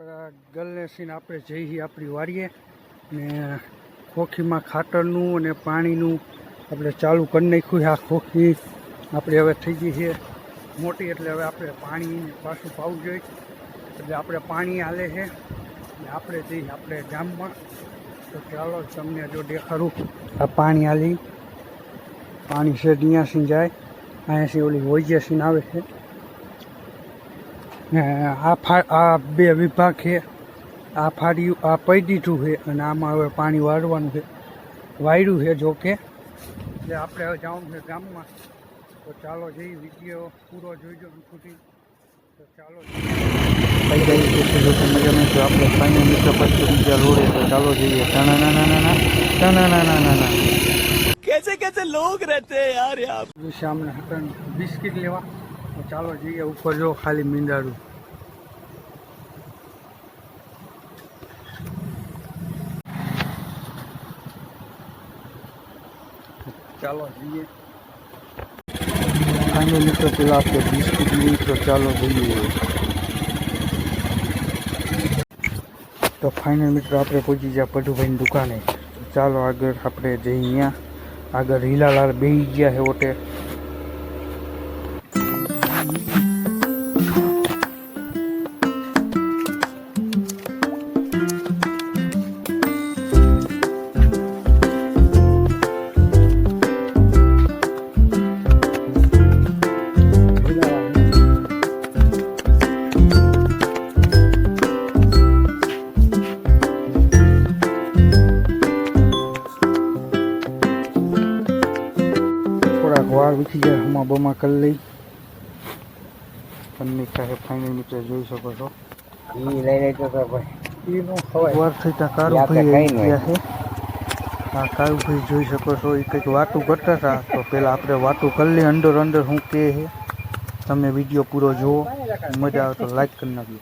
આપણા ગલને સીને આપણે જઈએ આપણી વાડીએ ને ખોખીમાં ખાતરનું અને પાણીનું આપણે ચાલુ કરી નાખ્યું. આ ખોખી આપણે હવે થઈ ગઈ છે મોટી, એટલે હવે આપણે પાણી પાછું પાવું જોઈએ. એટલે આપણે પાણી હાલે છે અને આપણે જઈએ આપણે ગામમાં. તો ચાલો તમને જો દેખાડું. આ પાણી હાલી પાણી છે અહીંયાથી જાય, અહીંયાથી ઓલી વોજેસીન આવે છે. આ બે વિભાગ છે. આ ફાડ્યું આ પી દીધું છે અને આમાં હવે પાણી વાળવાનું છે. વાળ્યું છે જોકે. એટલે આપણે હવે જવાનું છે ગામમાં. તો ચાલો જઈએ, વિડીયો પૂરો જોઈજો સુધી. તો ચાલો મજામાં. તો આપણે ફાઇનલ મિત્ર પછી બીજા રોડે. તો ચાલો જઈએ. कैसे कैसे लोग रहते हैं यार यहाँ. સામને બિસ્કિટ લેવા. તો ચાલો જઈએ ઉપર. જો ખાલી મીંડાડું. ચાલો જઈએ ફાઇનલ મિત્રો. પેલા આપણે બિસ્કિટ લઈએ. તો ચાલો જઈએ. તો ફાઇનલ મિત્રો આપણે પહોંચી ગયા પટુભાઈની દુકાને. ચાલો આગળ આપણે જઈએ. અહીંયા આગળ હીલાલાલ બેસી ગયા છે ઓટે. વાર વીખી જાય હમણાં બમા કરી લઈ. તમને કાંઈ ફાઇનલ મિત્રો જોઈ શકો છો. વાર થઈ ત્યાં કારુભાઈ ગયા છે. હા કારુભાઈ જોઈ શકો છો. એ કંઈક વાતું કરતા હતા. તો પહેલાં આપણે વાતું કરી લઈએ અંદર અંદર શું કહે છે. તમે વિડીયો પૂરો જુઓ, મજા આવે તો લાઈક કરી નાખજો.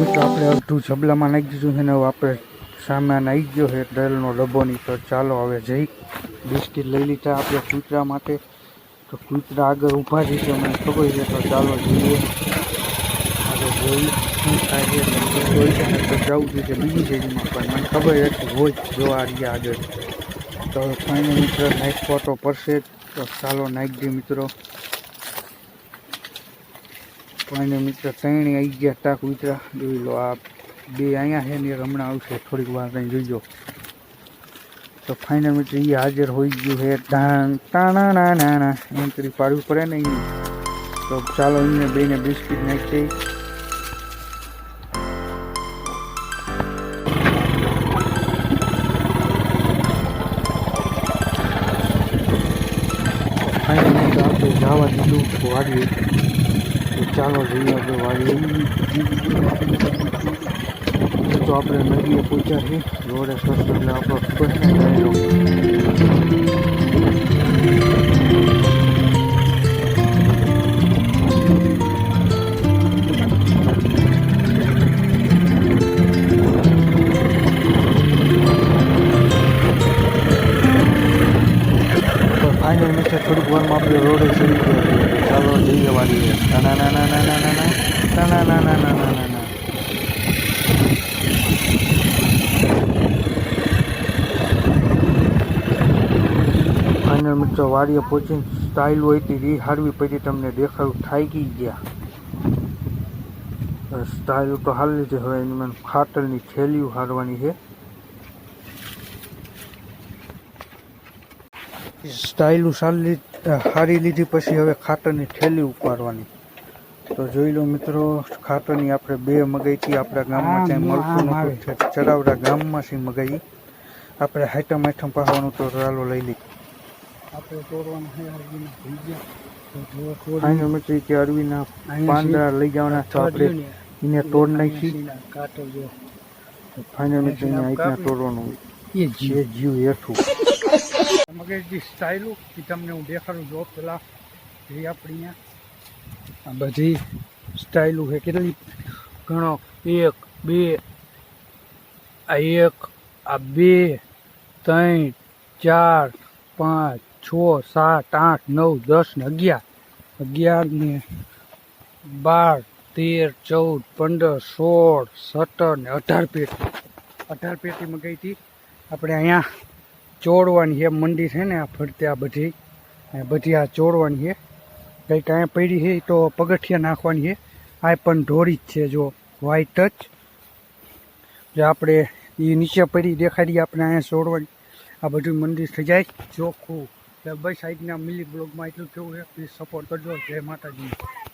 મિત્રો આપણે અડધું જબલામાં નાખી દીધું છે ને હવે આપણે સામાન આવી ગયો છે તેલનો ડબ્બોની. તો ચાલો હવે જઈ બિસ્કિટ લઈ લીધા આપણે કૂતરા માટે. તો કૂતરા આગળ ઊભા છે મને ખબર છે. તો ચાલો જઈએ આગળ જોઈ શું થાય છે. જોઈ છે ને તો જવું જોઈએ બીજી શેરીમાં, પણ મને ખબર હતી હોય જોવા રહ્યા આગળ. તો ફાઇનલ મિત્રો નાખવો તો પડશે જ. તો ચાલો નાખી દઈએ મિત્રો. ફાઇનલ મિત્ર ત્રણે આવી ગયા હતા કૂતરા. જોઈ લો આ બે અહીંયા છે ને હમણાં આવશે થોડીક વાર કંઈ જોઈજો. તો ફાઇનલ મિત્ર એ હાજર હોઈ ગયું છે. ટાણા એન્ટ્રી પાડવી પડે ને અહીં. તો ચાલો એને બેને બિસ્કિટ નાખી દઈ. ફાઇનલ મિત્ર આપણે જવા દીધું વાડીએ. ચાલો જઈએ આપણે વાડીએ. તો આપણે નદીએ પહોંચ્યા છીએ. રોડે સસ્તો એટલે આપણો ખબર છે. ફાઇનલ મિત્ર થોડીક વારમાં આપણે રોડે ચડી ગયા. ચાલો જઈએ વાડીએ. ફાઇનલ મિત્રો વાડીએ પહોંચીને સ્ટાઇલ હોય હતી એ હારવી પડી. તમને દેખાડું થાકી ગયા. સ્ટાઇલ તો હાલ લીધી. હવે એની મને ખાતરની થેલીઓ હારવાની છે. સ્ટાઇલું હારી લીધી પછી હવે ખાતરની થેલી ઉપાડવાની. તો જોઈ લો મિત્રો ખાતરની આપણે બે મગાઈ હતી. આપણા ગામમાં ક્યાંય મળતું નહોતું. ચરાવડા ગામમાંથી મગાવી. આપણે હાઈટમ પાવાનું. તો ચાલો લઈ લઈએ. આપણે તોડવાના ફાઇનલ મિત્રો કે અરવીના પાંદડા લઈ જવાના. તો આપણે એને તોડ નાખી. ફાઇનલ મિત્રો એને હાઈટના તોડવાનું. એ જીવ હેઠું મગજની સ્ટાઇલો એ તમને હું દેખાડું. જો પેલા જે આપણી અહીંયા આ બધી સ્ટાઇલું છે કેટલી ઘણો 1 2 આ 1 આ 2 3 4 5 6 7 8 9 10 ને 11 11 ને 12 13 14 15 16 17 ને 18 પેટીમાં ગઈ હતી આપણે અહીંયા ચોડવાની છે મંડી છે ને આ ફરતે આ બધી આ ચોડવાની છે કંઈક અહીંયા પડી છે તો પગથિયા નાખવાની છે આ પણ ઢોરી જ છે જો વ્હાઈટ જ જે આપણે એ નીચે પડી દેખાડીએ આપણે અહીંયા ચોડવાની આ બધું મંદિર થઈ જાય ચોખ્ખું બસ આજના મિલી બ્લોગમાં એટલું કેવું છે પ્લીઝ સપોર્ટ કરજો જય માતાજી.